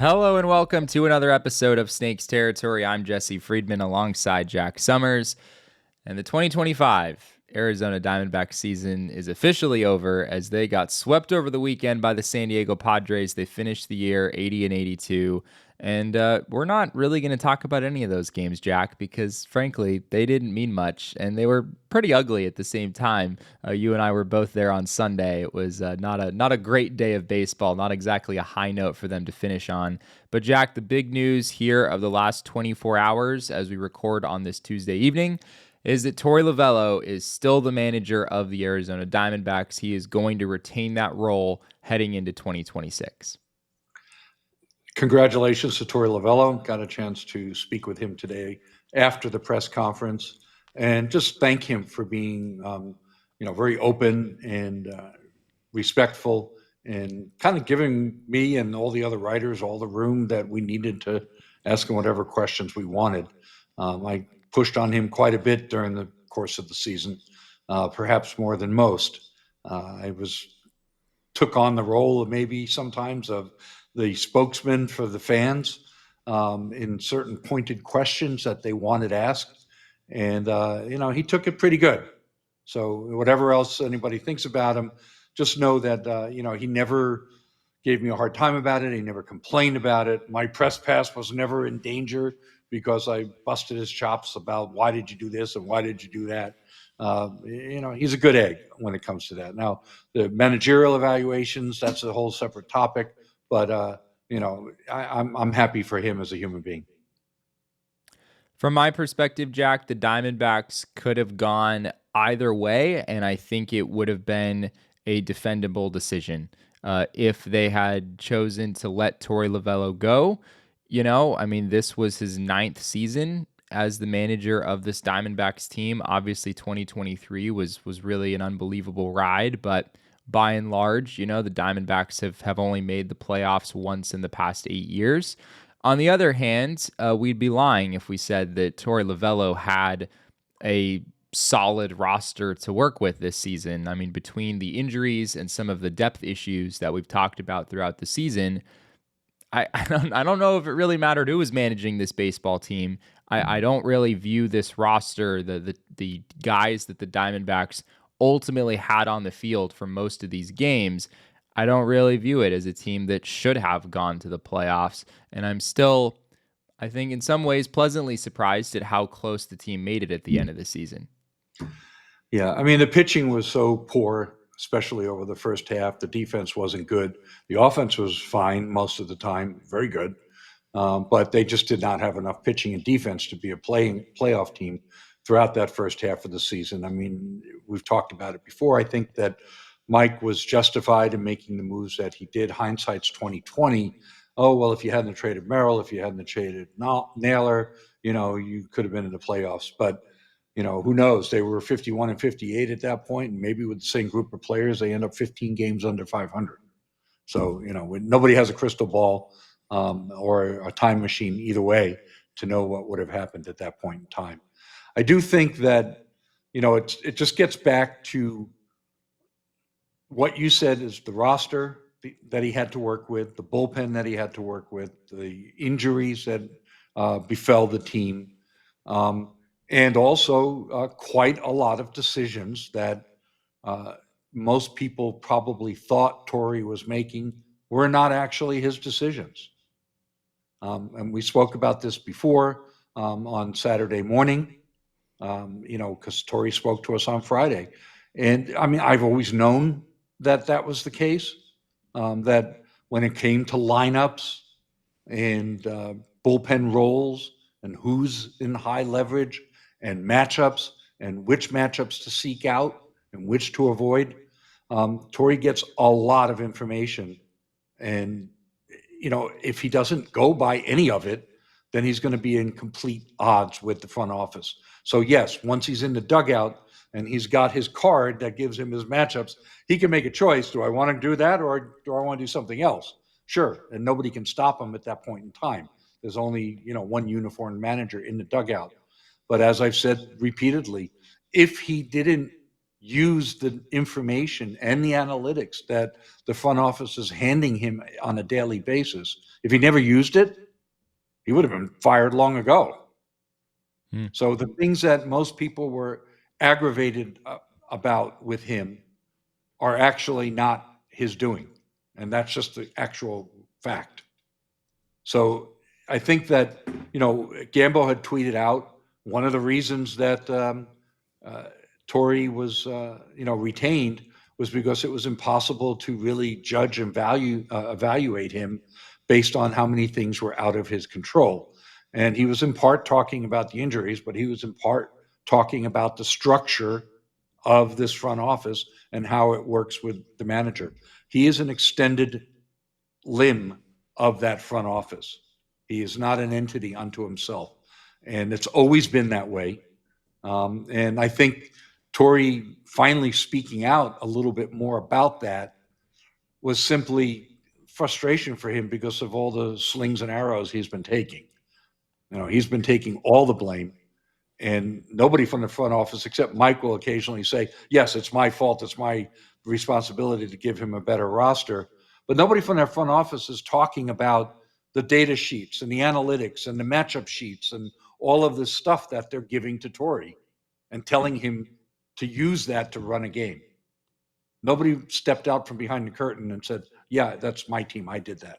Hello and welcome to another episode of Snakes Territory. I'm Jesse Friedman alongside Jack Sommers. And the 2025 Arizona Diamondbacks season is officially over as they got swept over the weekend by the San Diego Padres. They finished the year 80-82. And we're not really going to talk about any of those games, Jack, because frankly, they didn't mean much and they were pretty ugly at the same time. You and I were both there on Sunday. It was not a great day of baseball, not exactly a high note for them to finish on. But Jack, the big news here of the last 24 hours as we record on this Tuesday evening is that Torey Lovullo is still the manager of the Arizona Diamondbacks. He is going to retain that role heading into 2026. Congratulations to Torey Lovullo. Got a chance to speak with him today after the press conference, and just thank him for being, very open and respectful, and kind of giving me and all the other writers all the room that we needed to ask him whatever questions we wanted. I pushed on him quite a bit during the course of the season, perhaps more than most. Took on the role of maybe sometimes of the spokesman for the fans in certain pointed questions that they wanted asked. And, he took it pretty good. So whatever else anybody thinks about him, just know that, he never gave me a hard time about it. He never complained about it. My press pass was never in danger because I busted his chops about why did you do this and why did you do that. He's a good egg when it comes to that. Now, the managerial evaluations, that's a whole separate topic. But, I'm happy for him as a human being. From my perspective, Jack, the Diamondbacks could have gone either way, and I think it would have been a defendable decision if they had chosen to let Torey Lovullo go. This was his 9th season as the manager of this Diamondbacks team. Obviously, 2023 was really an unbelievable ride, but by and large, the Diamondbacks have only made the playoffs once in the past 8 years. On the other hand, we'd be lying if we said that Torey Lovullo had a solid roster to work with this season. I mean, between the injuries and some of the depth issues that we've talked about throughout the season, I don't know if it really mattered who was managing this baseball team. I don't really view this roster, the guys that the Diamondbacks ultimately had on the field for most of these games, I don't really view it as a team that should have gone to the playoffs. And I'm still, I think in some ways, pleasantly surprised at how close the team made it at the end of the season. Yeah, I mean, the pitching was so poor, especially over the first half. The defense wasn't good. The offense was fine most of the time, very good. But they just did not have enough pitching and defense to be a playoff team throughout that first half of the season. I mean, we've talked about it before. I think that Mike was justified in making the moves that he did. Hindsight's 2020. Oh, well, if you hadn't traded Merrill, if you hadn't traded Naylor, you could have been in the playoffs. But, who knows? They were 51 and 58 at that point, and maybe with the same group of players, they end up 15 games under 500. So, nobody has a crystal ball or a time machine either way to know what would have happened at that point in time. I do think that, it just gets back to what you said is the roster that he had to work with, the bullpen that he had to work with, the injuries that befell the team, and also quite a lot of decisions that most people probably thought Torey was making were not actually his decisions. And we spoke about this before on Saturday morning, because Torey spoke to us on Friday. And I mean, I've always known that was the case, that when it came to lineups and bullpen roles and who's in high leverage and matchups and which matchups to seek out and which to avoid, Torey gets a lot of information. And, if he doesn't go by any of it, then he's going to be in complete odds with the front office. So yes, once he's in the dugout and he's got his card that gives him his matchups, he can make a choice. Do I want to do that or do I want to do something else? Sure. And nobody can stop him at that point in time. There's only, one uniformed manager in the dugout. But as I've said repeatedly, if he didn't use the information and the analytics that the front office is handing him on a daily basis. If he never used it, he would have been fired long ago. So the things that most people were aggravated about with him are actually not his doing. And that's just the actual fact. So I think that, Gambo had tweeted out one of the reasons that Torey was, retained was because it was impossible to really judge and evaluate him based on how many things were out of his control. And he was in part talking about the injuries, but he was in part talking about the structure of this front office and how it works with the manager. He is an extended limb of that front office. He is not an entity unto himself. And it's always been that way. And I think Torey finally speaking out a little bit more about that was simply frustration for him because of all the slings and arrows he's been taking. He's been taking all the blame, and nobody from the front office except Mike will occasionally say, yes, it's my fault. It's my responsibility to give him a better roster. But nobody from that front office is talking about the data sheets and the analytics and the matchup sheets and all of this stuff that they're giving to Torey and telling him to use that to run a game. Nobody stepped out from behind the curtain and said, yeah, that's my team. I did that.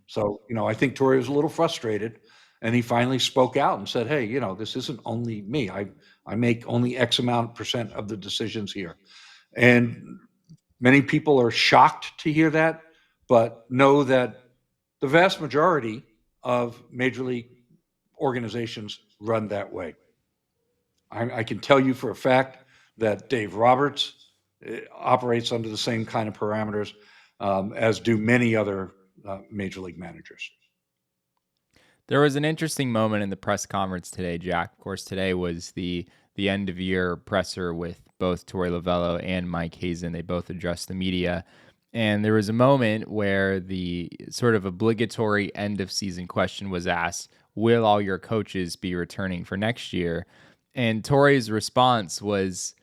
So, I think Torey was a little frustrated, and he finally spoke out and said, hey, this isn't only me. I make only X amount % of the decisions here. And many people are shocked to hear that, but know that the vast majority of major league organizations run that way. I can tell you for a fact that Dave Roberts operates under the same kind of parameters as do many other major league managers. There was an interesting moment in the press conference today, Jack. Of course, today was the end of year presser with both Torey Lovullo and Mike Hazen. They both addressed the media. And there was a moment where the sort of obligatory end of season question was asked, will all your coaches be returning for next year? And Torey's response was,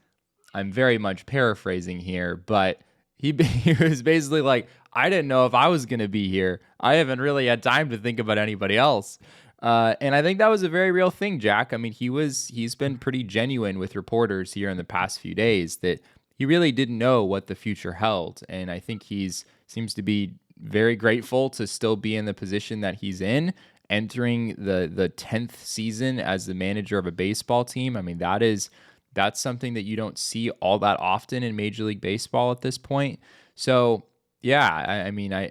I'm very much paraphrasing here, but he was basically like, I didn't know if I was going to be here. I haven't really had time to think about anybody else. And I think that was a very real thing, Jack. I mean, he's been pretty genuine with reporters here in the past few days that he really didn't know what the future held. And I think seems to be very grateful to still be in the position that he's in, entering the 10th season as the manager of a baseball team. I mean, that's something that you don't see all that often in Major League Baseball at this point. So, yeah,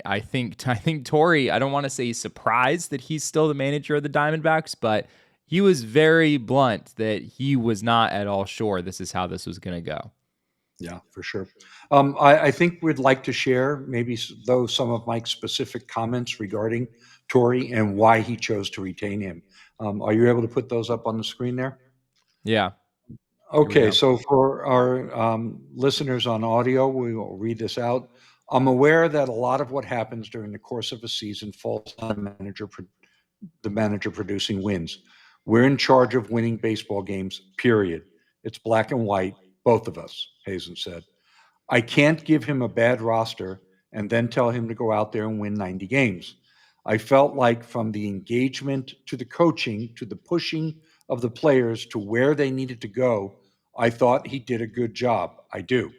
I think Torey, I don't want to say he's surprised that he's still the manager of the Diamondbacks, but he was very blunt that he was not at all sure this is how this was going to go. Yeah, for sure. I think we'd like to share maybe some of Mike's specific comments regarding Torey and why he chose to retain him. Are you able to put those up on the screen there? Yeah. Okay, so for our listeners on audio, we will read this out. I'm aware that a lot of what happens during the course of a season falls on the manager producing wins. We're in charge of winning baseball games, period. It's black and white, both of us, Hazen said. I can't give him a bad roster and then tell him to go out there and win 90 games. I felt like from the engagement to the coaching to the pushing of the players to where they needed to go, I thought he did a good job. I do.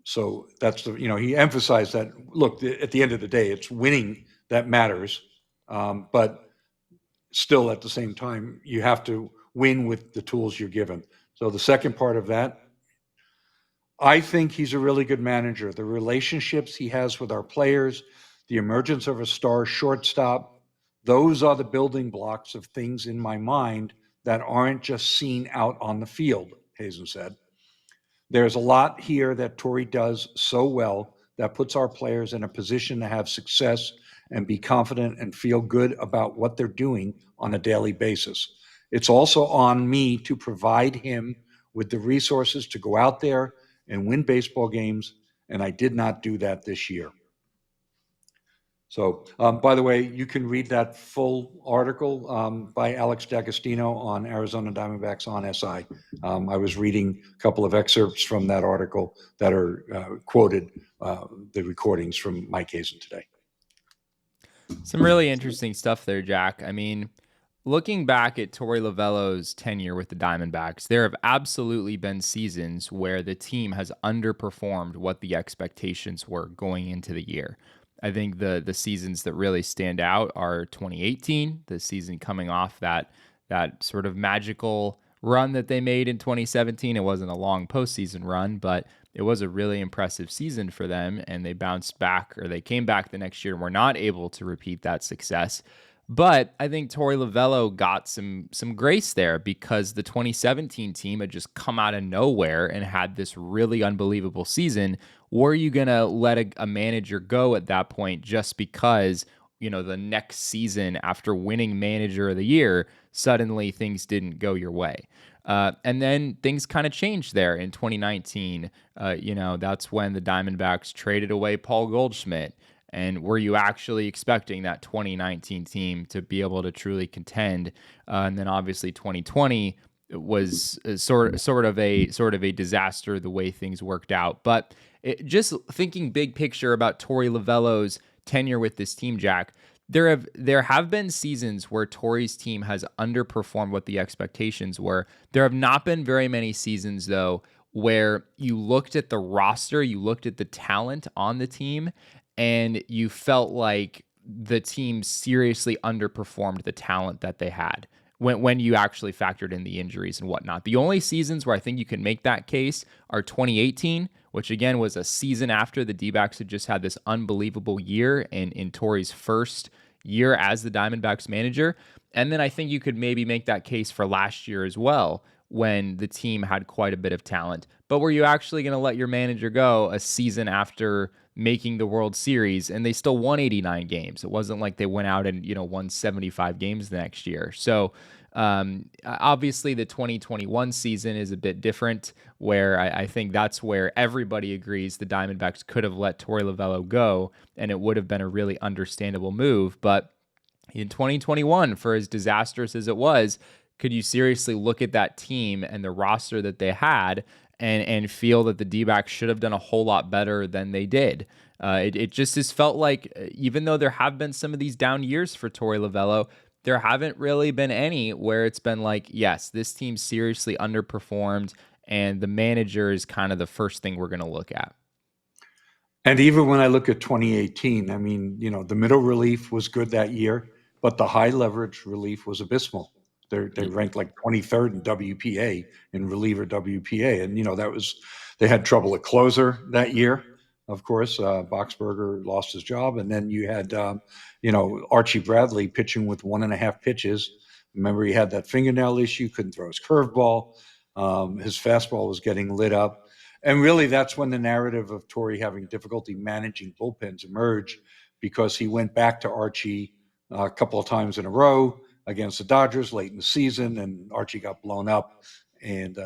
So that's he emphasized that, look, at the end of the day, it's winning that matters. But still at the same time, you have to win with the tools you're given. So the second part of that, I think he's a really good manager. The relationships he has with our players, the emergence of a star shortstop, those are the building blocks of things in my mind that aren't just seen out on the field, Hazen said. There's a lot here that Torey does so well that puts our players in a position to have success and be confident and feel good about what they're doing on a daily basis. It's also on me to provide him with the resources to go out there and win baseball games, and I did not do that this year. So, by the way, you can read that full article by Alex D'Agostino on Arizona Diamondbacks on SI. I was reading a couple of excerpts from that article that are quoted the recordings from Mike Hazen today. Some really interesting stuff there, Jack. I mean, looking back at Torey Lovullo's tenure with the Diamondbacks, there have absolutely been seasons where the team has underperformed what the expectations were going into the year. I think the seasons that really stand out are 2018, the season coming off that sort of magical run that they made in 2017. It wasn't a long postseason run, but it was a really impressive season for them, and they bounced back, or they came back the next year and were not able to repeat that success. But I think Torey Lovullo got some grace there because the 2017 team had just come out of nowhere and had this really unbelievable season. Were you going to let a manager go at that point just because, the next season after winning manager of the year, suddenly things didn't go your way? And then things kind of changed there in 2019. That's when the Diamondbacks traded away Paul Goldschmidt. And were you actually expecting that 2019 team to be able to truly contend? And then obviously 2020 was sort of a disaster the way things worked out. But just thinking big picture about Torey Lovullo's tenure with this team, Jack, there have been seasons where Torey's team has underperformed what the expectations were. There have not been very many seasons though where you looked at the roster, you looked at the talent on the team, and you felt like the team seriously underperformed the talent that they had when you actually factored in the injuries and whatnot. The only seasons where I think you can make that case are 2018, which again was a season after the D-backs had just had this unbelievable year in Torey's first year as the Diamondbacks manager. And then I think you could maybe make that case for last year as well, when the team had quite a bit of talent. But were you actually going to let your manager go a season after making the World Series, and they still won 89 games? It wasn't like they went out and won 75 games the next year. So obviously the 2021 season is a bit different, where I think that's where everybody agrees the Diamondbacks could have let Torey Lovullo go, and it would have been a really understandable move. But in 2021, for as disastrous as it was, could you seriously look at that team and the roster that they had and feel that the D-backs should have done a whole lot better than they did? It just has felt like, even though there have been some of these down years for Torey Lovullo, there haven't really been any where it's been like, yes, this team seriously underperformed, and the manager is kind of the first thing we're going to look at. And even when I look at 2018, I mean, the middle relief was good that year, but the high leverage relief was abysmal. They ranked like 23rd in WPA, in reliever WPA, and they had trouble at closer that year. Of course, Boxberger lost his job, and then you had Archie Bradley pitching with 1.5 pitches. Remember, he had that fingernail issue, couldn't throw his curveball. His fastball was getting lit up. And really, that's when the narrative of Torey having difficulty managing bullpens emerged, because he went back to Archie a couple of times in a row against the Dodgers late in the season, and Archie got blown up. And,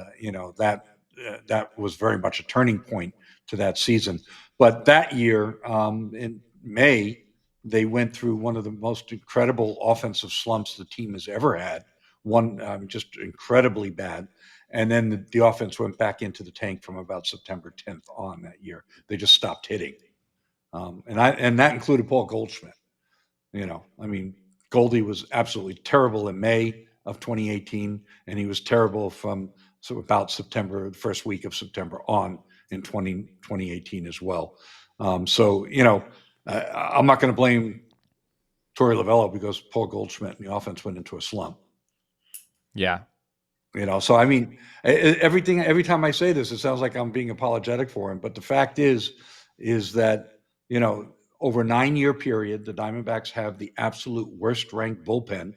that was very much a turning point to that season. But that year, in May, they went through one of the most incredible offensive slumps the team has ever had. One just incredibly bad. And then the offense went back into the tank from about September 10th on that year. They just stopped hitting. And that included Paul Goldschmidt. Goldie was absolutely terrible in May of 2018, and he was terrible from about September, the first week of September on in 2018 as well. I'm not going to blame Torey Lovullo because Paul Goldschmidt and the offense went into a slump. Yeah. So every time I say this, it sounds like I'm being apologetic for him. But the fact is that, over a 9-year period, the Diamondbacks have the absolute worst ranked bullpen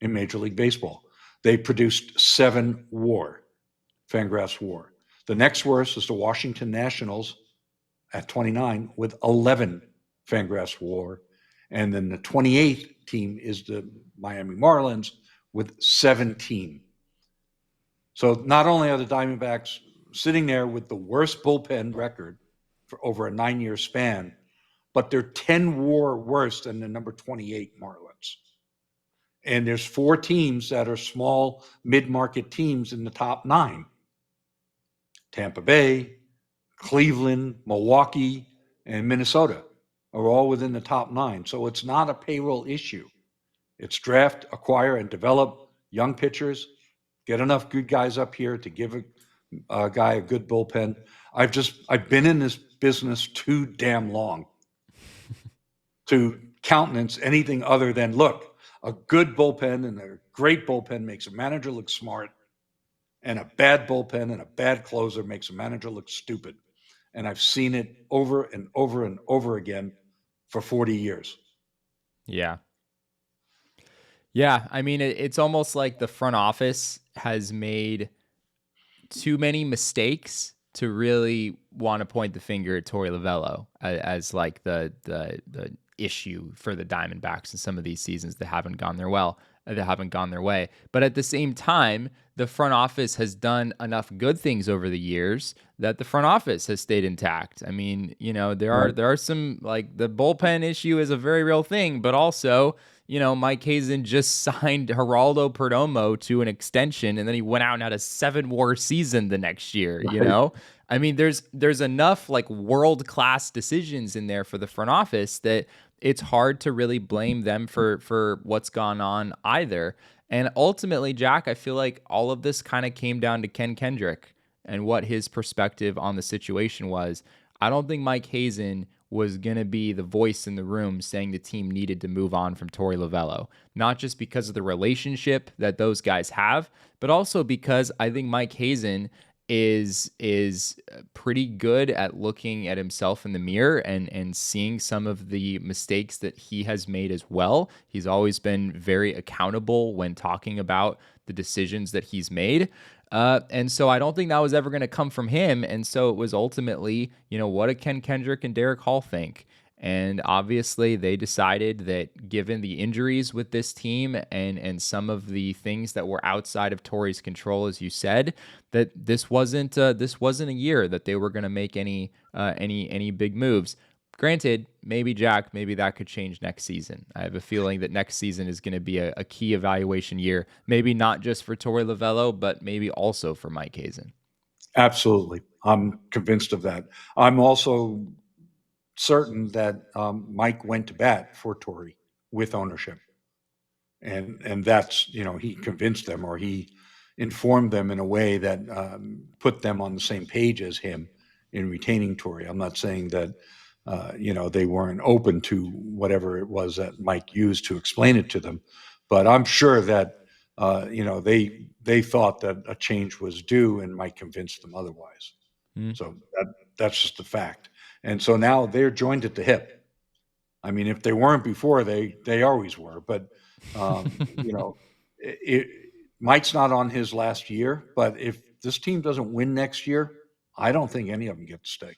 in Major League Baseball. They produced 7 WAR, Fangraphs WAR. The next worst is the Washington Nationals at 29 with 11 Fangraphs WAR. And then the 28th team is the Miami Marlins with 17. So not only are the Diamondbacks sitting there with the worst bullpen record for over a 9-year span, but they're 10 WAR worse than the number 28 Marlins. And there's 4 teams that are small, mid-market teams in the top 9. Tampa Bay, Cleveland, Milwaukee, and Minnesota are all within the top 9. So it's not a payroll issue. It's draft, acquire, and develop young pitchers, get enough good guys up here to give a guy a good bullpen. I've been in this business too damn long to countenance anything other than, look, a good bullpen and a great bullpen makes a manager look smart, and a bad bullpen and a bad closer makes a manager look stupid. And I've seen it over and over and over again for 40 years. Yeah. Yeah. I mean, it's almost like the front office has made too many mistakes to really want to point the finger at Torey Lovullo as like the issue for the Diamondbacks in some of these seasons that haven't gone their way. But at the same time, the front office has done enough good things over the years that the front office has stayed intact. I mean, there are some, like, the bullpen issue is a very real thing, but also, Mike Hazen just signed Geraldo Perdomo to an extension, and then he went out and had a 7 WAR season the next year. Right. I mean, there's enough like world-class decisions in there for the front office that it's hard to really blame them for what's gone on either. And ultimately, Jack, I feel like all of this kind of came down to Ken Kendrick and what his perspective on the situation was. I don't think Mike Hazen was going to be the voice in the room saying the team needed to move on from Torey Lovullo, not just because of the relationship that those guys have, but also because I think Mike Hazen is pretty good at looking at himself in the mirror and seeing some of the mistakes that he has made as well. He's always been very accountable when talking about the decisions that he's made. And so I don't think that was ever going to come from him. And so it was ultimately, what did Ken Kendrick and Derek Hall think? And obviously they decided that given the injuries with this team and some of the things that were outside of Torey's control, as you said, that this wasn't a year that they were going to make any big moves. Granted, maybe that could change next season. I have a feeling that next season is going to be a key evaluation year, maybe not just for Torey Lovullo, but maybe also for Mike Hazen. Absolutely. I'm convinced of that. I'm also certain that Mike went to bat for Torey with ownership. And that's, he convinced them, or he informed them in a way that put them on the same page as him in retaining Torey. I'm not saying that, they weren't open to whatever it was that Mike used to explain it to them. But I'm sure that, they thought that a change was due, and Mike convinced them otherwise. So that's just the fact. And so now they're joined at the hip. I mean, if they weren't before, they always were. But, Mike's not on his last year. But if this team doesn't win next year, I don't think any of them get to stay.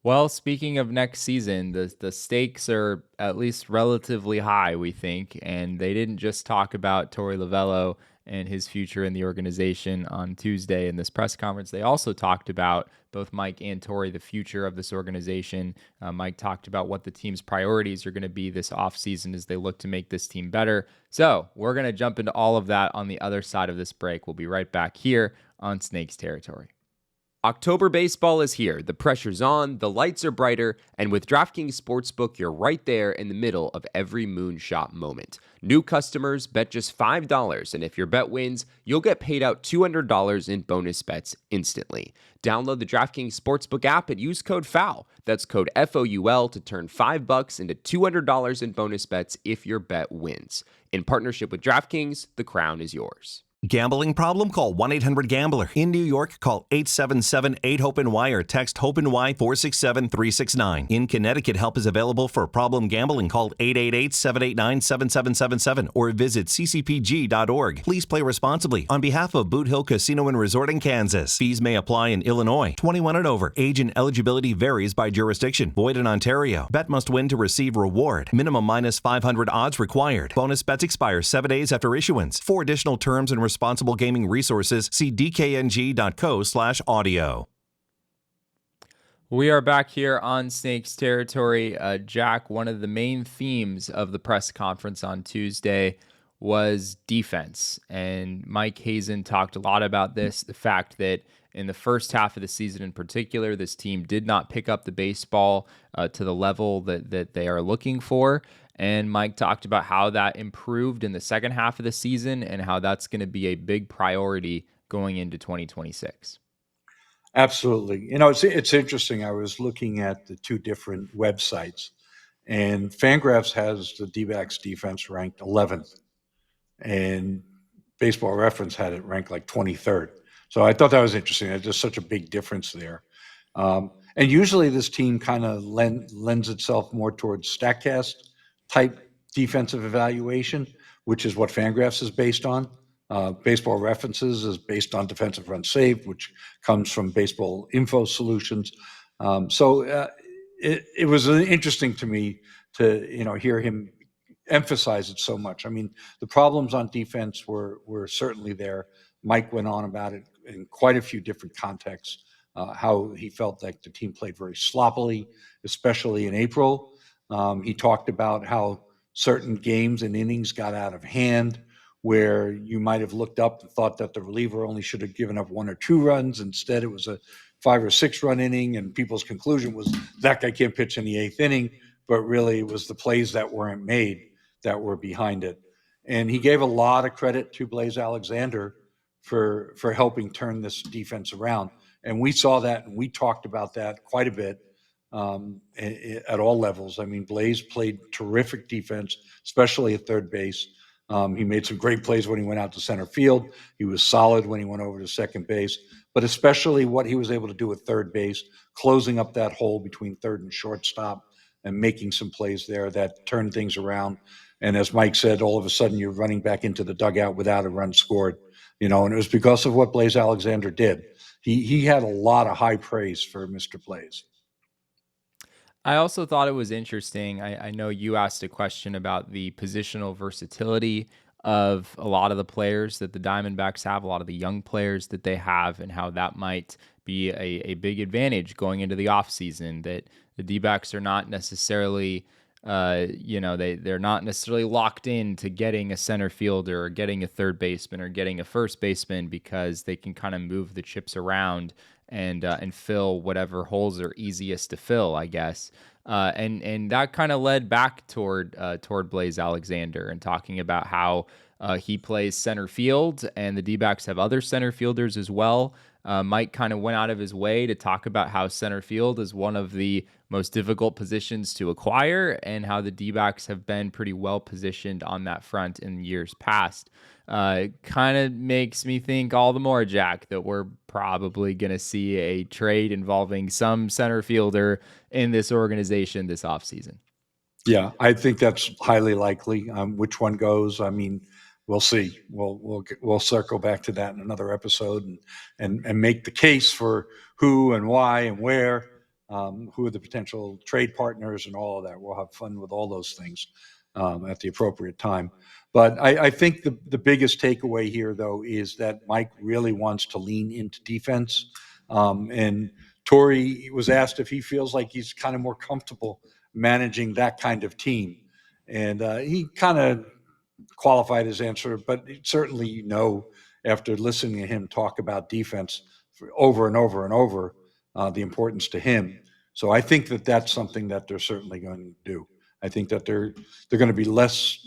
Well, speaking of next season, the stakes are at least relatively high, we think. And they didn't just talk about Torey Lovullo and his future in the organization on Tuesday in this press conference. They also talked about, both Mike and Torey, the future of this organization. Mike talked about what the team's priorities are going to be this offseason as they look to make this team better. So we're going to jump into all of that on the other side of this break. We'll be right back here on Snakes Territory. October baseball is here. The pressure's on, the lights are brighter, and with DraftKings Sportsbook, you're right there in the middle of every moonshot moment. New customers bet just $5, and if your bet wins, you'll get paid out $200 in bonus bets instantly. Download the DraftKings Sportsbook app and use code FOUL. That's code FOUL to turn $5 into $200 in bonus bets if your bet wins. In partnership with DraftKings, the crown is yours. Gambling problem? Call 1-800-GAMBLER. In New York, call 877-8-HOPE-NY or text HOPE-NY 467-369. In Connecticut, help is available for problem gambling. Call 888-789-7777 or visit ccpg.org. Please play responsibly. On behalf of Boot Hill Casino and Resort in Kansas, fees may apply in Illinois. 21 and over. Age and eligibility varies by jurisdiction. Void in Ontario. Bet must win to receive reward. Minimum minus 500 odds required. Bonus bets expire 7 days after issuance. For additional terms and responsible gaming resources, see dkng.co/audio. We are back here on Snakes territory. Jack, one of the main themes of the press conference on Tuesday was defense. And Mike Hazen talked a lot about this, the fact that in the first half of the season in particular, this team did not pick up the baseball to the level that they are looking for. And Mike talked about how that improved in the second half of the season and how that's going to be a big priority going into 2026. Absolutely. It's interesting. I was looking at the two different websites, and Fangraphs has the D-backs defense ranked 11th, and Baseball Reference had it ranked like 23rd. So I thought that was interesting. There's just such a big difference there. And usually this team kind of lends itself more towards StatCast type defensive evaluation, which is what Fangraphs is based on. Baseball References is based on defensive runs saved, which comes from Baseball Info Solutions. It was interesting to me to hear him emphasize it so much. I mean, the problems on defense were certainly there. Mike went on about it in quite a few different contexts. How he felt like the team played very sloppily, especially in April. He talked about how certain games and innings got out of hand, where you might have looked up and thought that the reliever only should have given up 1 or 2 runs. Instead, it was a 5 or 6 run inning, and people's conclusion was that guy can't pitch in the 8th inning. But really, it was the plays that weren't made that were behind it. And he gave a lot of credit to Blaze Alexander for helping turn this defense around. And we saw that, and we talked about that quite a bit at all levels. I mean, Blaze played terrific defense, especially at third base. He made some great plays when he went out to center field. He was solid when he went over to second base, but especially what he was able to do at third base, closing up that hole between third and shortstop and making some plays there that turned things around. And as Mike said, all of a sudden you're running back into the dugout without a run scored, and it was because of what Blaze Alexander did. He had a lot of high praise for Mr. Blaze. I also thought it was interesting. I know you asked a question about the positional versatility of a lot of the players that the Diamondbacks have, a lot of the young players that they have, and how that might be a big advantage going into the offseason, that the D-backs are not necessarily they're not necessarily locked in to getting a center fielder or getting a third baseman or getting a first baseman, because they can kind of move the chips around and fill whatever holes are easiest to fill, I guess. And that kind of led back toward Blaze Alexander, and talking about how he plays center field, and the D-backs have other center fielders as well. Mike kind of went out of his way to talk about how center field is one of the most difficult positions to acquire, and how the D-backs have been pretty well positioned on that front in years past. Kind of makes me think all the more, Jack, that we're probably going to see a trade involving some center fielder in this organization this offseason. Yeah, I think that's highly likely. Which one goes? I mean, we'll see. We'll circle back to that in another episode and make the case for who and why and where, who are the potential trade partners and all of that. We'll have fun with all those things at the appropriate time. But I think the biggest takeaway here, though, is that Mike really wants to lean into defense. And Torey was asked if he feels like he's kind of more comfortable managing that kind of team. And he kind of qualified his answer, but certainly, after listening to him talk about defense over and over and over, the importance to him. So I think that that's something that they're certainly going to do. I think that they're going to be less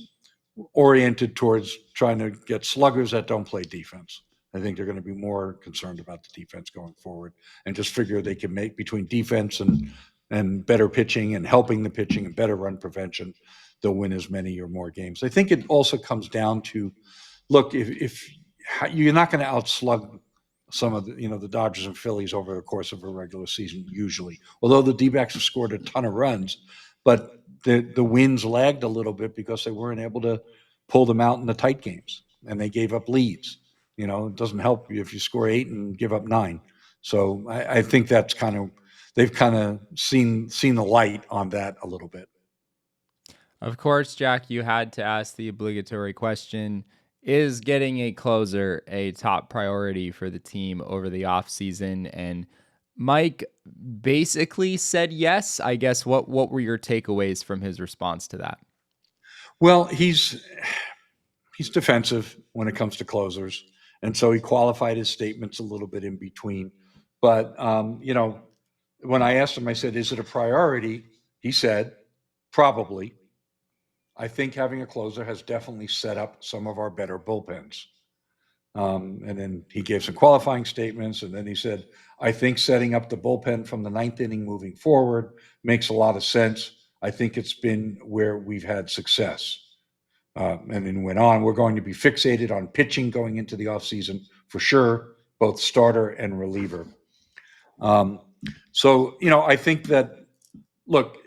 oriented towards trying to get sluggers that don't play defense. I think they're going to be more concerned about the defense going forward, and just figure they can make between defense and better pitching and helping the pitching and better run prevention, they'll win as many or more games. I think it also comes down to, look, if you're not going to outslug some of the Dodgers and Phillies over the course of a regular season usually, although the D-backs have scored a ton of runs, but the wins lagged a little bit because they weren't able to pull them out in the tight games, and they gave up leads. It doesn't help you if you score 8 and give up 9. So I think that's they've kind of seen the light on that a little bit. Of course, Jack, you had to ask the obligatory question: is getting a closer a top priority for the team over the offseason? And Mike basically said yes. I guess what were your takeaways from his response to that? Well, he's defensive when it comes to closers, and so he qualified his statements a little bit in between. But when I asked him, I said, "Is it a priority?" He said, "Probably. I think having a closer has definitely set up some of our better bullpens." And then he gave some qualifying statements, and then he said, "I think setting up the bullpen from the ninth inning moving forward makes a lot of sense. I think it's been where we've had success." And then went on, "We're going to be fixated on pitching going into the offseason for sure, both starter and reliever." I think that, look,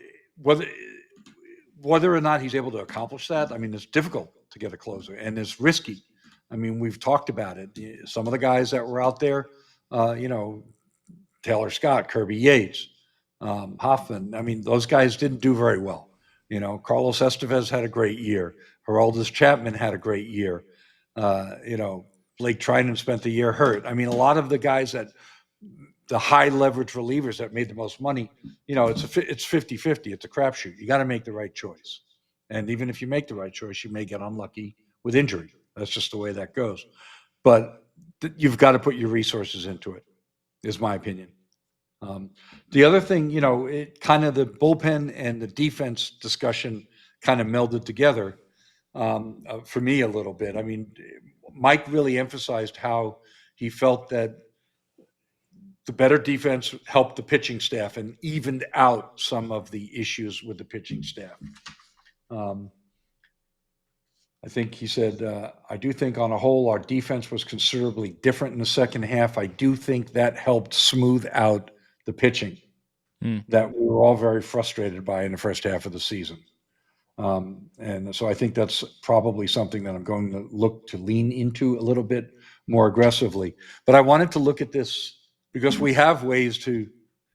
whether or not he's able to accomplish that, I mean, it's difficult to get a closer and it's risky. I mean, we've talked about it. Some of the guys that were out there, Taylor Scott, Kirby Yates, Hoffman, I mean, those guys didn't do very well. Carlos Estevez had a great year. Aroldis Chapman had a great year. Blake Trinan spent the year hurt. I mean, a lot of the guys the high leverage relievers that made the most money, it's 50-50. It's a crapshoot. You got to make the right choice. And even if you make the right choice, you may get unlucky with injury. That's just the way that goes. But you've got to put your resources into it, is my opinion. The other thing, it kind of the bullpen and the defense discussion kind of melded together for me a little bit. I mean, Mike really emphasized how he felt that the better defense helped the pitching staff and evened out some of the issues with the pitching staff. I think he said, "I do think on a whole our defense was considerably different in the second half. I do think that helped smooth out the pitching that we were all very frustrated by in the first half of the season." And so I think that's probably something that I'm going to look to lean into a little bit more aggressively. But I wanted to look at this because we have ways to.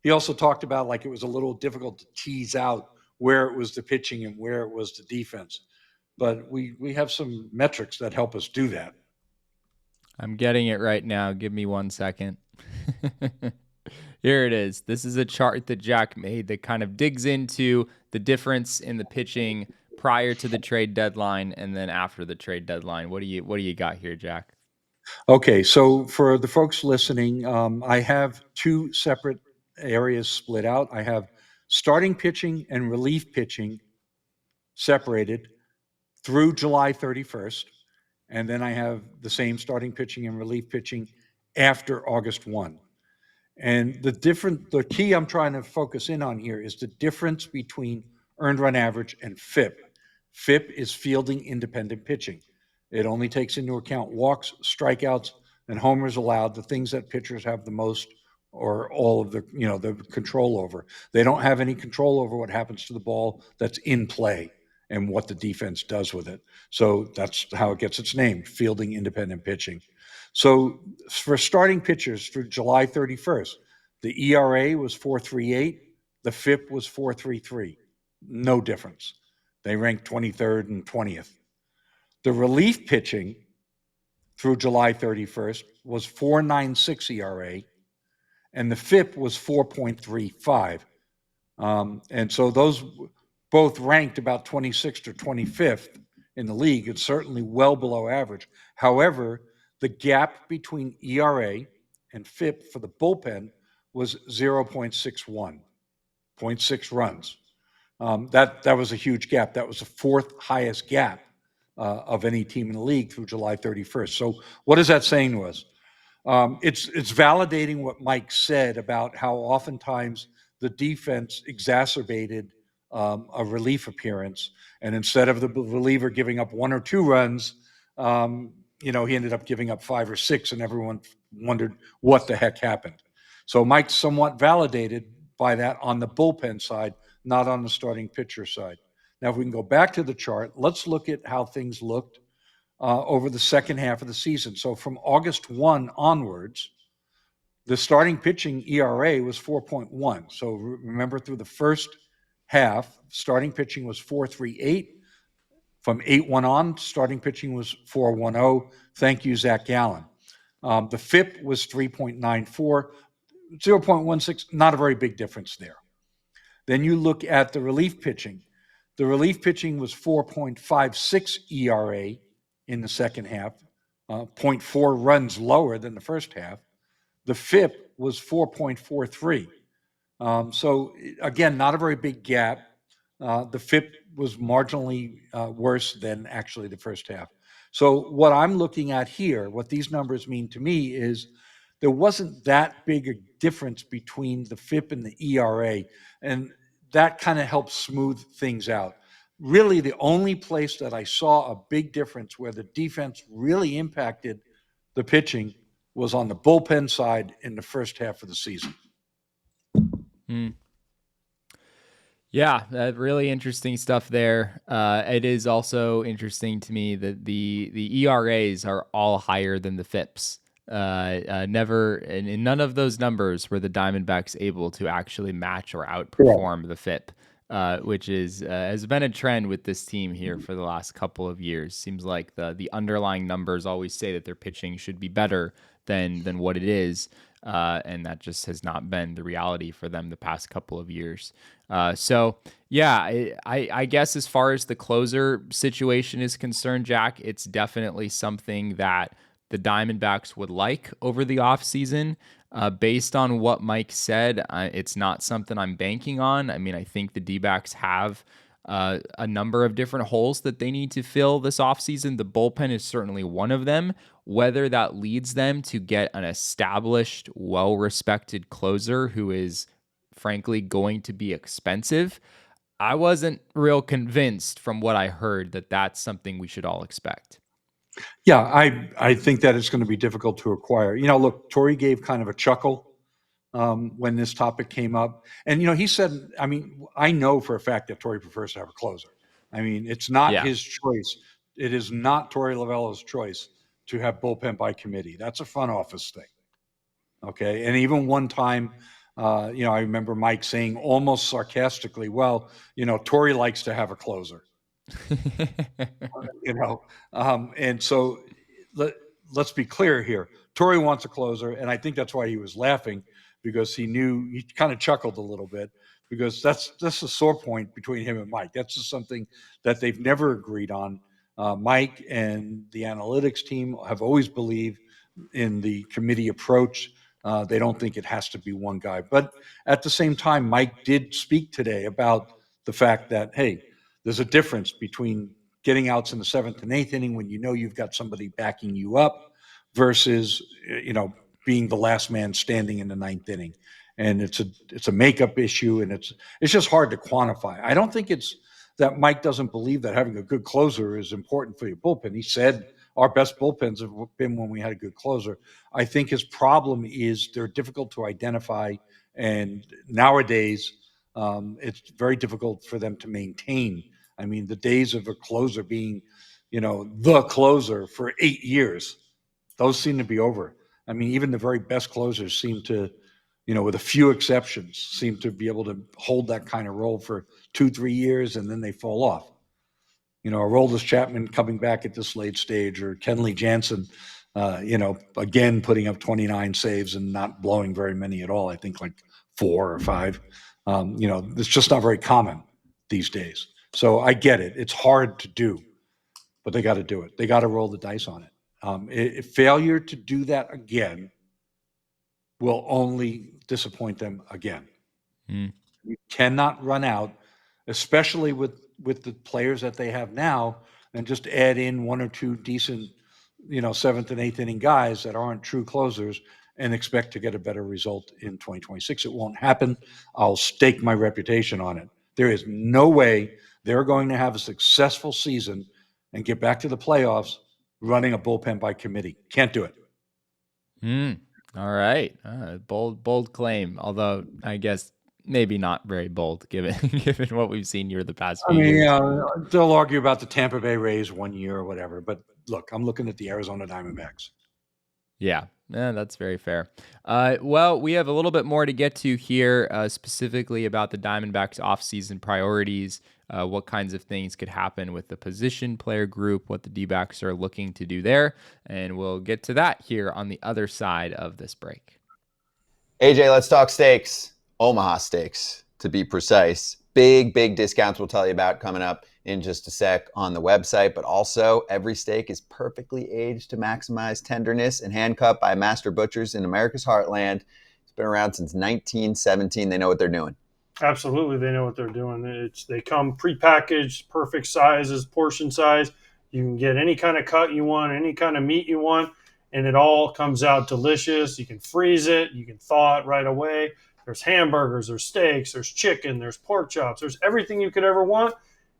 He also talked about like it was a little difficult to tease out where it was the pitching and where it was the defense. But we have some metrics that help us do that. I'm getting it right now. Give me 1 second. Here it is. This is a chart that Jack made that kind of digs into the difference in the pitching prior to the trade deadline and then after the trade deadline. What do you got here, Jack? Okay, so for the folks listening, I have two separate areas split out. I have starting pitching and relief pitching separated through July 31st. And then I have the same starting pitching and relief pitching after August 1. And the key I'm trying to focus in on here is the difference between earned run average and FIP. FIP is fielding independent pitching. It only takes into account walks, strikeouts, and homers allowed, the things that pitchers have the most or all of the control over. They don't have any control over what happens to the ball that's in play and what the defense does with it. So that's how it gets its name, fielding independent pitching. So for starting pitchers through July 31st, the ERA was 4.38, the FIP was 4.33. No difference. They ranked 23rd and 20th. The relief pitching through July 31st was 4.96 ERA, and the FIP was 4.35. And so those both ranked about 26th or 25th in the league. It's certainly well below average. However, the gap between ERA and FIP for the bullpen was 0.61, 0.6 runs. That was a huge gap. That was the fourth highest gap of any team in the league through July 31st. So what is that saying to us? It's validating what Mike said about how oftentimes the defense exacerbated a relief appearance, and instead of the reliever giving up 1 or 2 runs, he ended up giving up 5 or 6, and everyone wondered what the heck happened. So Mike's somewhat validated by that on the bullpen side, not on the starting pitcher side. Now, if we can go back to the chart, let's look at how things looked over the second half of the season. So from August 1 onwards, the starting pitching ERA was 4.1. So remember, through the first half, starting pitching was 4.38. From 8-1 on, starting pitching was 4.10. Thank you, Zach Gallen. The FIP was 3.94. 0.16, not a very big difference there. Then you look at the relief pitching. The relief pitching was 4.56 ERA in the second half, 0.4 runs lower than the first half. The FIP was 4.43. So again, not a very big gap. The FIP was marginally worse than actually the first half. So what I'm looking at here, what these numbers mean to me is there wasn't that big a difference between the FIP and the ERA, and that kind of helps smooth things out. Really, the only place that I saw a big difference where the defense really impacted the pitching was on the bullpen side in the first half of the season. Yeah, really interesting stuff there. It is also interesting to me that the ERAs are all higher than the FIPS. Never in none of those numbers were the Diamondbacks able to actually match or outperform the FIP, which has been a trend with this team here for the last couple of years. Seems like the underlying numbers always say that their pitching should be better than what it is. And that just has not been the reality for them the past couple of years. So yeah, I guess as far as the closer situation is concerned, Jack, it's definitely something that the Diamondbacks would like over the offseason. Based on what Mike said, it's not something I'm banking on. I mean, I think the D-backs have a number of different holes that they need to fill this offseason. The bullpen is certainly one of them. Whether that leads them to get an established, well-respected closer who is, frankly, going to be expensive, I wasn't real convinced from what I heard that that's something we should all expect. Yeah, I think that it's going to be difficult to acquire. Look, Torey gave kind of a chuckle when this topic came up. And, he said, I mean, I know for a fact that Torey prefers to have a closer. I mean, it's not his choice. It is not Torey Lovullo's choice to have bullpen by committee. That's a front office thing. Okay. And even one time, I remember Mike saying almost sarcastically, well, Torey likes to have a closer. And so let's be clear here. Torey wants a closer, and I think that's why he was laughing, because he kind of chuckled a little bit, because that's a sore point between him and Mike. That's just something that they've never agreed on. Mike and the analytics team have always believed in the committee approach. They don't think it has to be one guy. But at the same time, Mike did speak today about the fact that, hey, there's a difference between getting outs in the 7th and 8th inning when you've got somebody backing you up versus, being the last man standing in the 9th inning. And it's a makeup issue, and it's just hard to quantify. I don't think it's that Mike doesn't believe that having a good closer is important for your bullpen. He said our best bullpens have been when we had a good closer. I think his problem is they're difficult to identify, and nowadays it's very difficult for them to maintain. I mean, the days of a closer being, the closer for 8 years, those seem to be over. I mean, even the very best closers seem to, with a few exceptions, seem to be able to hold that kind of role for 2-3 years, and then they fall off. Aroldis Chapman coming back at this late stage, or Kenley Jansen, again putting up 29 saves and not blowing very many at all. I think like 4 or 5. It's just not very common these days. So I get it. It's hard to do, but they got to do it. They got to roll the dice on it. Failure to do that again will only disappoint them again. You cannot run out, especially with the players that they have now, and just add in 1 or 2 decent, 7th and 8th inning guys that aren't true closers and expect to get a better result in 2026. It won't happen. I'll stake my reputation on it. There is no way they're going to have a successful season and get back to the playoffs running a bullpen by committee. Can't do it. All right. Bold claim, although I guess maybe not very bold given what we've seen here the past few years. They'll argue about the Tampa Bay Rays 1 year or whatever, but look, I'm looking at the Arizona Diamondbacks. Yeah, that's very fair. Well, we have a little bit more to get to here, specifically about the Diamondbacks offseason priorities, what kinds of things could happen with the position player group, what the D-backs are looking to do there, and we'll get to that here on the other side of this break. AJ, let's talk steaks. Omaha Steaks, to be precise. Big discounts we'll tell you about coming up in just a sec on the website, but also every steak is perfectly aged to maximize tenderness and hand-cut by master butchers in America's heartland. It's been around since 1917. They know what they're doing. Absolutely, they know what they're doing. They come prepackaged, perfect sizes, portion size. You can get any kind of cut you want, any kind of meat you want, and it all comes out delicious. You can freeze it, you can thaw it right away. There's hamburgers, there's steaks, there's chicken, there's pork chops, there's everything you could ever want,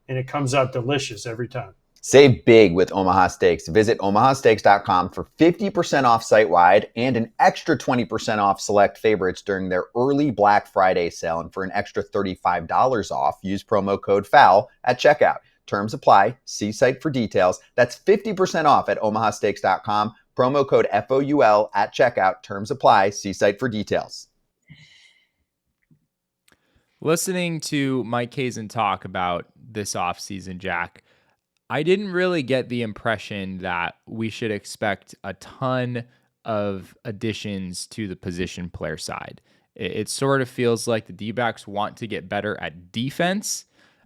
and it comes out delicious every time. Save big with Omaha Steaks. Visit omahasteaks.com for 50% off site-wide and an extra 20% off select favorites during their early Black Friday sale. And for an extra $35 off, use promo code FOUL at checkout. Terms apply. See site for details. That's 50% off at omahasteaks.com. Promo code FOUL at checkout. Terms apply. See site for details. Listening to Mike Hazen talk about this offseason, Jack, I didn't really get the impression that we should expect a ton of additions to the position player side. It sort of feels like the D-backs want to get better at defense,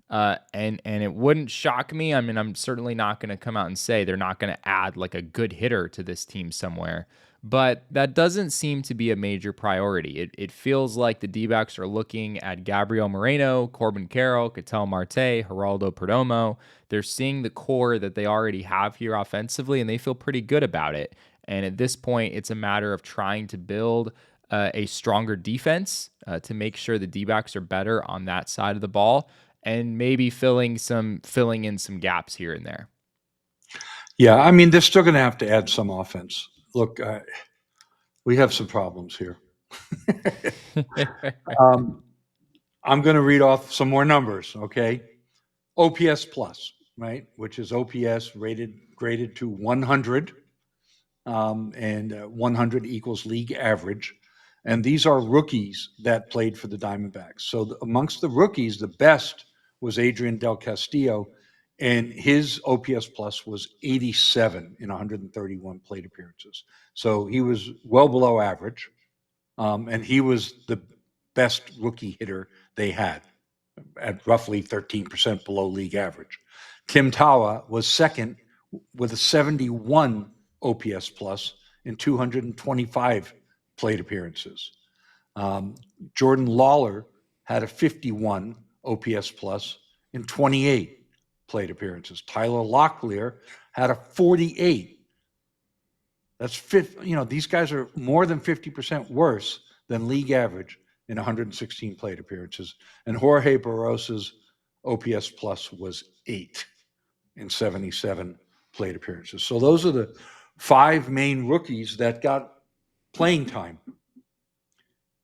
and it wouldn't shock me. I mean, I'm certainly not going to come out and say they're not going to add like a good hitter to this team somewhere, but that doesn't seem to be a major priority. It feels like the D-backs are looking at Gabriel Moreno, Corbin Carroll, Ketel Marte, Geraldo Perdomo. They're seeing the core that they already have here offensively, and they feel pretty good about it. And at this point, it's a matter of trying to build a stronger defense to make sure the D-backs are better on that side of the ball, and maybe filling in some gaps here and there. Yeah, I mean, they're still going to have to add some offense. Look, we have some problems here. I'm going to read off some more numbers, okay? OPS plus, right, which is OPS graded to 100, and 100 equals league average. And these are rookies that played for the Diamondbacks. So amongst the rookies, the best was Adrian Del Castillo, and his OPS plus was 87 in 131 plate appearances. So he was well below average, and he was the best rookie hitter they had at roughly 13% below league average. Tim Tawa was second with a 71 OPS plus in 225 plate appearances. Jordan Lawlar had a 51 OPS plus in 28 plate appearances. Tyler Locklear had a 48. That's these guys are more than 50% worse than league average in 116 plate appearances. And Jorge Barrosa's OPS plus was 8 in 77 plate appearances. So those are the 5 main rookies that got playing time.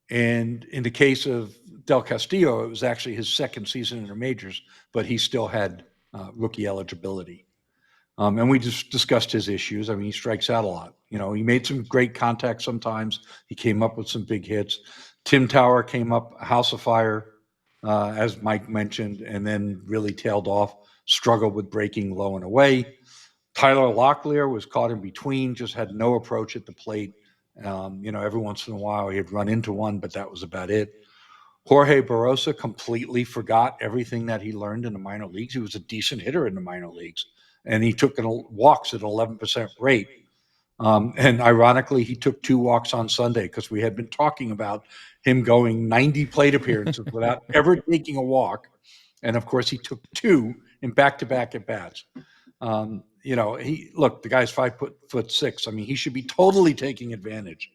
And in the case of Del Castillo, it was actually his second season in the majors, but he still had rookie eligibility. And we just discussed his issues. I mean, he strikes out a lot. He made some great contact sometimes. He came up with some big hits. Tim Tower came up a house of fire, as Mike mentioned, and then really tailed off, struggled with breaking low and away. Tyler Locklear was caught in between, just had no approach at the plate. Every once in a while he'd run into one, but that was about it. Jorge Barrosa completely forgot everything that he learned in the minor leagues. He was a decent hitter in the minor leagues, and he took walks at an 11% rate. And ironically, he took 2 walks on Sunday because we had been talking about him going 90 plate appearances without ever taking a walk. And of course, he took 2 in back-to-back at bats. The guy's 5'6". I mean, he should be totally taking advantage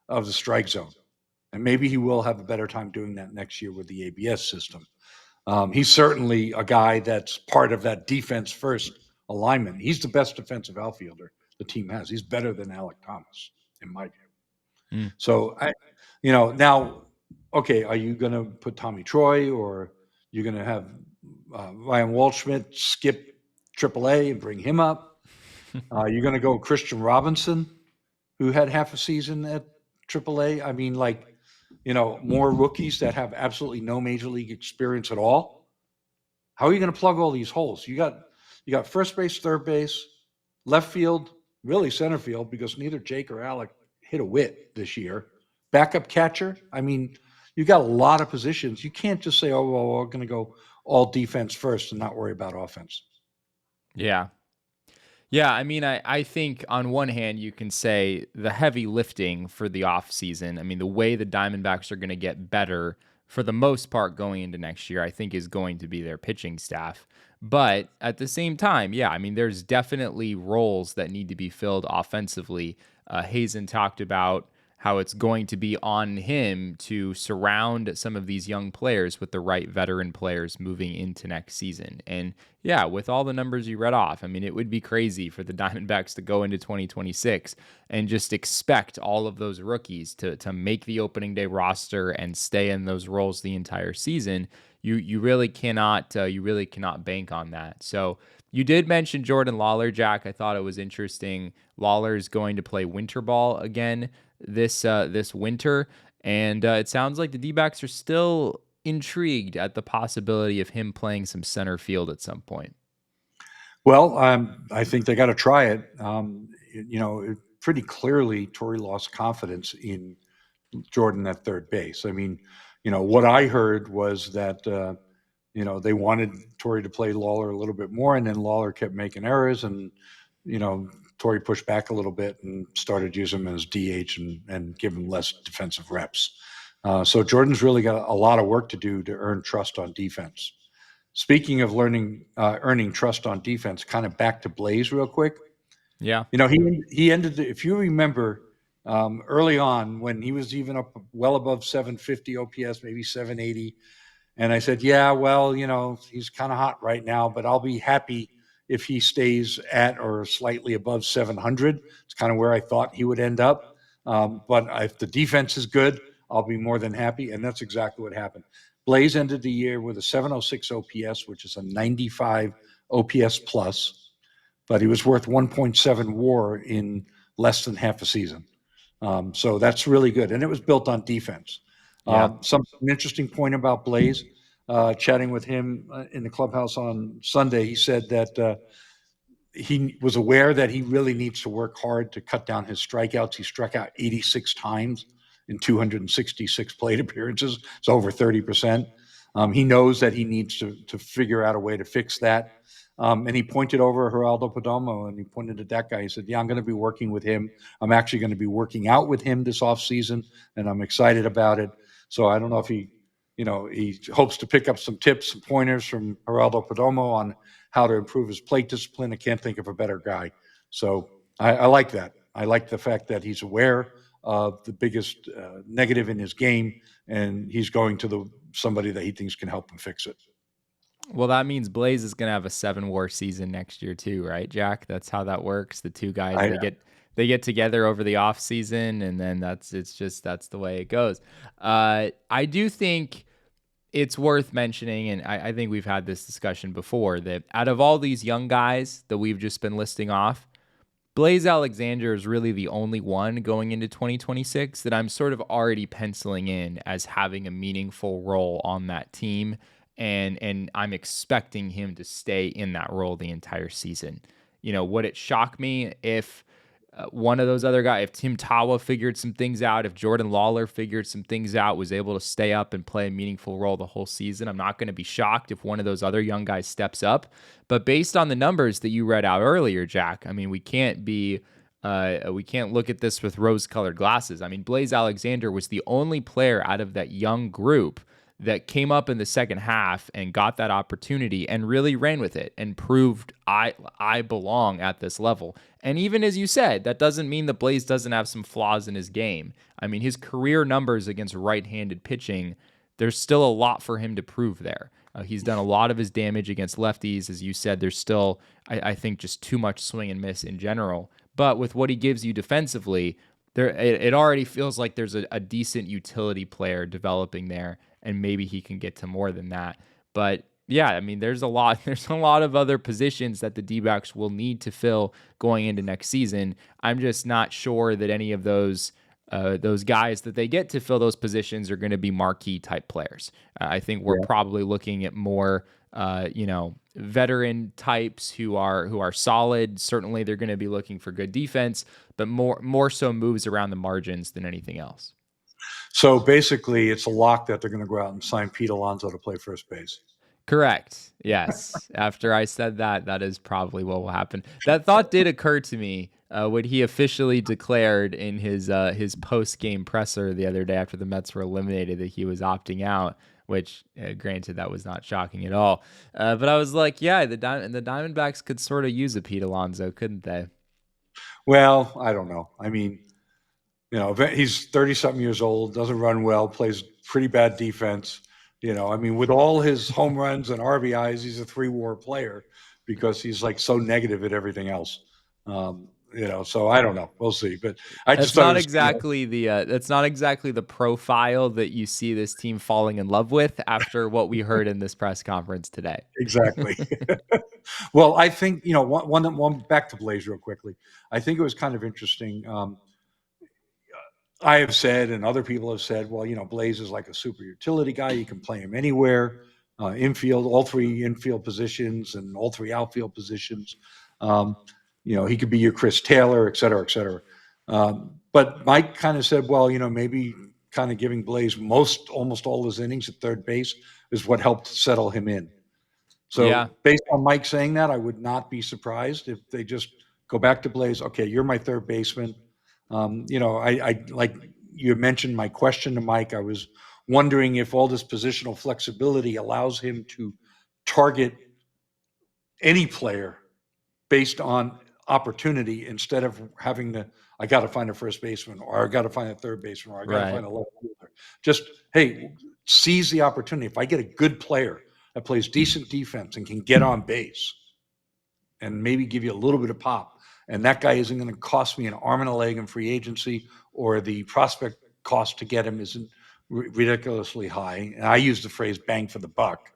of the strike zone. And maybe he will have a better time doing that next year with the ABS system. He's certainly a guy that's part of that defense first alignment. He's the best defensive outfielder the team has. He's better than Alec Thomas, in my view. So, now, okay, are you going to put Tommy Troy, or you're going to have Ryan Waldschmidt skip AAA and bring him up? You're going to go Christian Robinson, who had half a season at AAA. I mean, more rookies that have absolutely no major league experience at all. How are you going to plug all these holes? You got first base, third base, left field, really center field, because neither Jake or Alec hit a whit this year. backup catcher. I mean, you got a lot of positions. You can't just say, oh, well, we're going to go all defense first and not worry about offense. Yeah. Yeah, I mean, I think on one hand, you can say the heavy lifting for the offseason, I mean, the way the Diamondbacks are going to get better for the most part going into next year, I think is going to be their pitching staff. But at the same time, yeah, I mean, there's definitely roles that need to be filled offensively. Hazen talked about how it's going to be on him to surround some of these young players with the right veteran players moving into next season. And yeah, with all the numbers you read off, I mean, it would be crazy for the Diamondbacks to go into 2026 and just expect all of those rookies to make the opening day roster and stay in those roles the entire season. You really cannot bank on that. So you did mention Jordan Lawlar, Jack. I thought it was interesting. Lawlar is going to play winter ball again this winter, and it sounds like the D-backs are still intrigued at the possibility of him playing some center field at some point. Well, I think they got to try it. Pretty clearly, Torey lost confidence in Jordan at third base. I mean, what I heard was that, they wanted Torey to play Lawlar a little bit more, and then Lawlar kept making errors, and, Torey pushed back a little bit and started using him as DH and give him less defensive reps. So Jordan's really got a lot of work to do to earn trust on defense. Speaking of earning trust on defense, kind of back to Blaze real quick. Yeah. He ended, if you remember, early on when he was even up well above 750 OPS, maybe 780. And I said, yeah, well, he's kind of hot right now, but I'll be happy if he stays at or slightly above 700. It's kind of where I thought he would end up. But if the defense is good, I'll be more than happy. And that's exactly what happened. Blaze ended the year with a 706 OPS, which is a 95 OPS plus, but he was worth 1.7 WAR in less than half a season. So that's really good. And it was built on defense. Yeah. Some interesting point about Blaze, chatting with him in the clubhouse on Sunday, he said that he was aware that he really needs to work hard to cut down his strikeouts. He struck out 86 times in 266 plate appearances. It's over 30%. He knows that he needs to figure out a way to fix that. And he pointed over Geraldo Perdomo, and he pointed at that guy. He said, yeah, I'm going to be working with him. I'm actually going to be working out with him this offseason, and I'm excited about it. So I don't know if he hopes to pick up some tips, some pointers from Geraldo Perdomo on how to improve his plate discipline. I can't think of a better guy. So I like that. I like the fact that he's aware of the biggest negative in his game, and he's going to somebody that he thinks can help him fix it. Well, that means Blaze is going to have a 7 WAR season next year too, right, Jack? That's how that works. The two guys they get together over the off season, and then that's the way it goes. I do think it's worth mentioning, and I think we've had this discussion before, that out of all these young guys that we've just been listing off, Blaze Alexander is really the only one going into 2026 that I'm sort of already penciling in as having a meaningful role on that team. And I'm expecting him to stay in that role the entire season. Would it shock me if one of those other guys, if Tim Tawa figured some things out, if Jordan Lawlar figured some things out, was able to stay up and play a meaningful role the whole season? I'm not going to be shocked if one of those other young guys steps up. But based on the numbers that you read out earlier, Jack, I mean, we can't look at this with rose-colored glasses. I mean, Blaze Alexander was the only player out of that young group that came up in the second half and got that opportunity and really ran with it and proved I belong at this level. And even as you said, that doesn't mean that Blaze doesn't have some flaws in his game. I mean, his career numbers against right-handed pitching, there's still a lot for him to prove there. He's done a lot of his damage against lefties. As you said, there's still, I think, just too much swing and miss in general. But with what he gives you defensively, it already feels like there's a decent utility player developing there, and maybe he can get to more than that. But yeah, I mean, there's a lot of other positions that the D-backs will need to fill going into next season. I'm just not sure that any of those guys that they get to fill those positions are going to be marquee type players. I think we're probably looking at more, veteran types who are solid. Certainly, they're going to be looking for good defense, but more so moves around the margins than anything else. So basically, it's a lock that they're going to go out and sign Pete Alonso to play first base. Correct. Yes. After I said that, that is probably what will happen. That thought did occur to me when he officially declared in his post-game presser the other day after the Mets were eliminated that he was opting out, which granted, that was not shocking at all. But I was like, yeah, the Diamondbacks could sort of use a Pete Alonso, couldn't they? Well, I don't know. I mean, he's 30-something years old, doesn't run well, plays pretty bad defense. I mean, with all his home runs and RBIs, he's a 3-WAR player because he's like so negative at everything else. So I don't know. We'll see. But I just thought that's not exactly the profile that you see this team falling in love with after what we heard in this press conference today. Exactly. Well, I think one back to Blaze real quickly. I think it was kind of interesting. I have said, and other people have said, well, Blaze is like a super utility guy. You can play him anywhere, infield, all 3 infield positions and all 3 outfield positions. He could be your Chris Taylor, et cetera, et cetera. But Mike kind of said, well, maybe kind of giving Blaze almost all his innings at third base is what helped settle him in. So based on Mike saying that, I would not be surprised if they just go back to Blaze. Okay, you're my third baseman. I like you mentioned my question to Mike. I was wondering if all this positional flexibility allows him to target any player based on opportunity instead of having to, I got to find a first baseman, or I got to find a third baseman, or I got to find a left fielder. Just, hey, seize the opportunity. If I get a good player that plays decent defense and can get on base and maybe give you a little bit of pop, and that guy isn't going to cost me an arm and a leg in free agency, or the prospect cost to get him isn't ridiculously high. And I use the phrase bang for the buck.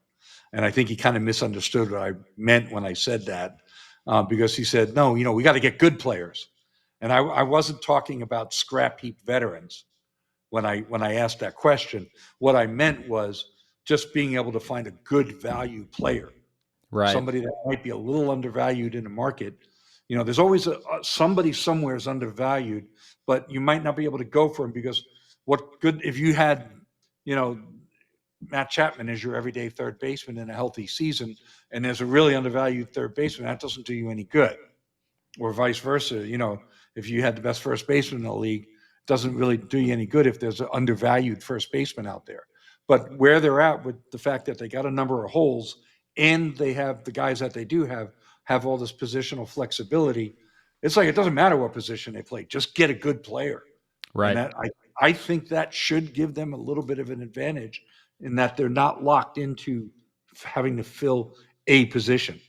And I think he kind of misunderstood what I meant when I said that, because he said, no, we got to get good players. And I wasn't talking about scrap heap veterans when I asked that question. What I meant was just being able to find a good value player, somebody that might be a little undervalued in the market. There's always somebody somewhere is undervalued, but you might not be able to go for him because if you had, Matt Chapman as your everyday third baseman in a healthy season, and there's a really undervalued third baseman, that doesn't do you any good. Or vice versa. If you had the best first baseman in the league, it doesn't really do you any good if there's an undervalued first baseman out there. But where they're at with the fact that they got a number of holes and they have the guys that they do have all this positional flexibility, it's like it doesn't matter what position they play, just get a good player. Right. And I think that should give them a little bit of an advantage in that they're not locked into having to fill a position.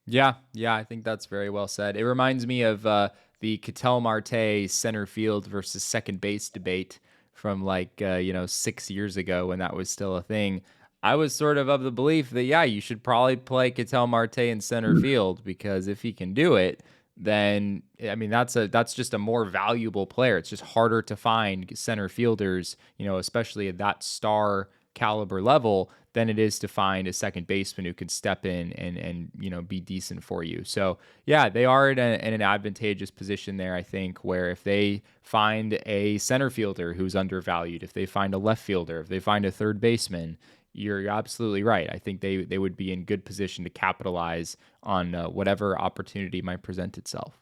Yeah, I think that's very well said. It reminds me of the Ketel Marte center field versus second base debate from 6 years ago when that was still a thing. I was sort of the belief that, you should probably play Ketel Marte in center field because if he can do it, then, I mean, that's just a more valuable player. It's just harder to find center fielders, especially at that star caliber level than it is to find a second baseman who can step in and be decent for you. So they are in an advantageous position there, I think, where if they find a center fielder who's undervalued, if they find a left fielder, if they find a third baseman, you're absolutely right. I think they would be in good position to capitalize on whatever opportunity might present itself.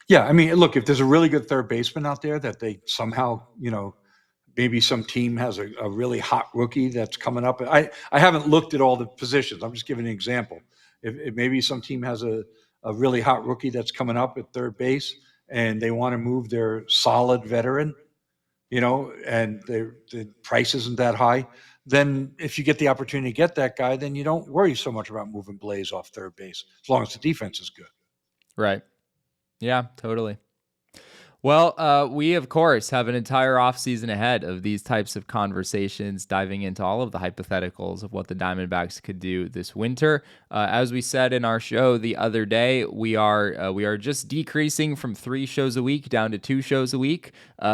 Yeah, I mean, look, if there's a really good third baseman out there that they somehow, maybe some team has a really hot rookie that's coming up. I haven't looked at all the positions. I'm just giving an example. If maybe some team has a really hot rookie that's coming up at third base and they want to move their solid veteran, and the price isn't that high, then if you get the opportunity to get that guy, then you don't worry so much about moving Blaze off third base as long as the defense is good. Right. Yeah, totally. Well, we, of course, have an entire offseason ahead of these types of conversations, diving into all of the hypotheticals of what the Diamondbacks could do this winter. As we said in our show the other day, we are just decreasing from 3 shows a week down to 2 shows a week.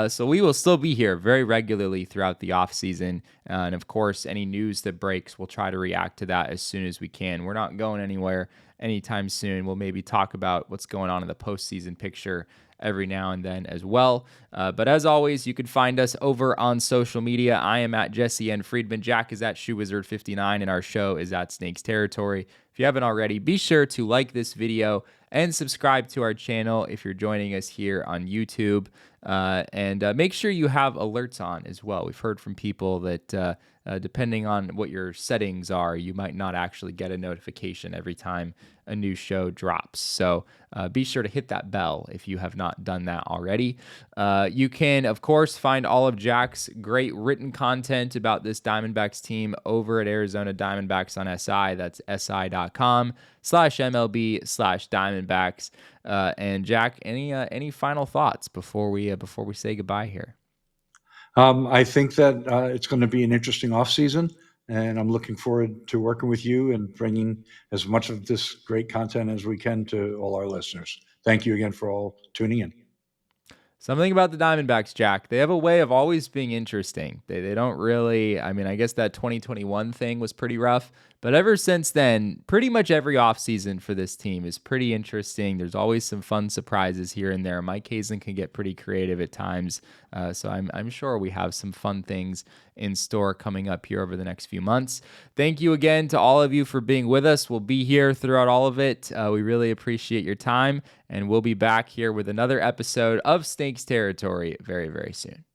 So we will still be here very regularly throughout the offseason. And of course, any news that breaks, we'll try to react to that as soon as we can. We're not going anywhere anytime soon. We'll maybe talk about what's going on in the postseason picture every now and then as well. But as always, you can find us over on social media. I am at Jesse N. Friedman. Jack is at ShoeWizard59, and our show is at Snakes Territory. If you haven't already, be sure to like this video and subscribe to our channel if you're joining us here on YouTube. And make sure you have alerts on as well. We've heard from people that depending on what your settings are, you might not actually get a notification every time a new show drops. So be sure to hit that bell if you have not done that already. You can, of course, find all of Jack's great written content about this Diamondbacks team over at Arizona Diamondbacks on SI. That's si.com/MLB/Diamondbacks. And Jack, any final thoughts before we say goodbye here? I think that it's going to be an interesting offseason, and I'm looking forward to working with you and bringing as much of this great content as we can to all our listeners. Thank you again for all tuning in. Something about the Diamondbacks, Jack. They have a way of always being interesting. They don't really, I mean, I guess that 2021 thing was pretty rough, but ever since then, pretty much every offseason for this team is pretty interesting. There's always some fun surprises here and there. Mike Hazen can get pretty creative at times, so I'm sure we have some fun things in store coming up here over the next few months. Thank you again to all of you for being with us. We'll be here throughout all of it. We really appreciate your time, and we'll be back here with another episode of Snakes Territory very, very soon.